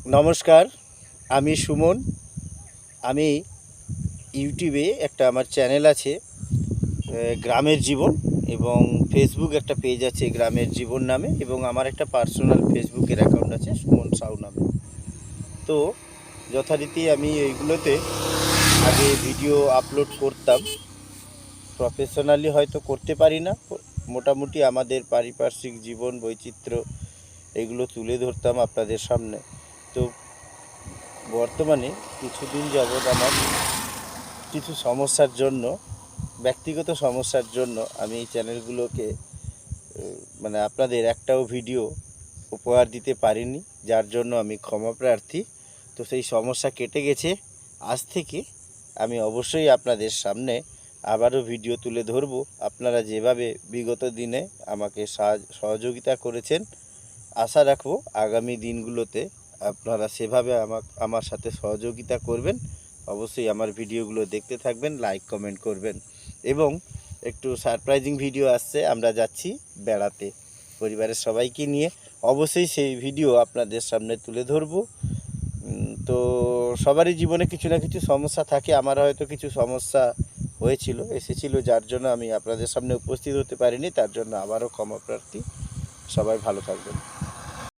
নমস্কার, আমি সুমন। আমি ইউটিউবে একটা আমার চ্যানেল আছে গ্রামের জীবন, এবং ফেসবুক একটা পেজ আছে গ্রামের জীবন নামে, এবং আমার একটা পার্সোনাল ফেসবুকের অ্যাকাউন্ট আছে সুমন সাউ নামে। তো যথারীতি আমি এইগুলোতে আগে ভিডিও আপলোড করতাম। প্রফেশনালি হয়তো করতে পারি না, মোটামুটি আমাদের পারিপার্শ্বিক জীবন বৈচিত্র্য এগুলো তুলে ধরতাম আপনাদের সামনে। তো বর্তমানে কিছুদিন যাবৎ আমার কিছু সমস্যার জন্য, ব্যক্তিগত সমস্যার জন্য আমি এই চ্যানেলগুলোকে মানে আপনাদের একটাও ভিডিও উপহার দিতে পারিনি, যার জন্য আমি ক্ষমা প্রার্থী। তো সেই সমস্যা কেটে গেছে। আজ থেকে আমি অবশ্যই আপনাদের সামনে আবারও ভিডিও তুলে ধরব। আপনারা যেভাবে বিগত দিনে আমাকে সহযোগিতা করেছেন, আশা রাখবো আগামী দিনগুলোতে আপনারা সেভাবে আমার সাথে সহযোগিতা করবেন। অবশ্যই আমার ভিডিওগুলো দেখতে থাকবেন, লাইক কমেন্ট করবেন। এবং একটু সারপ্রাইজিং ভিডিও আসছে, আমরা যাচ্ছি বেড়াতে পরিবারের সবাইকে নিয়ে। অবশ্যই সেই ভিডিও আপনাদের সামনে তুলে ধরব। তো সবারই জীবনে কিছু না কিছু সমস্যা থাকে। আমার হয়তো কিছু সমস্যা এসেছিল, যার জন্য আমি আপনাদের সামনে উপস্থিত হতে পারিনি। তার জন্য আবারও ক্ষমা প্রার্থী। সবাই ভালো থাকবেন।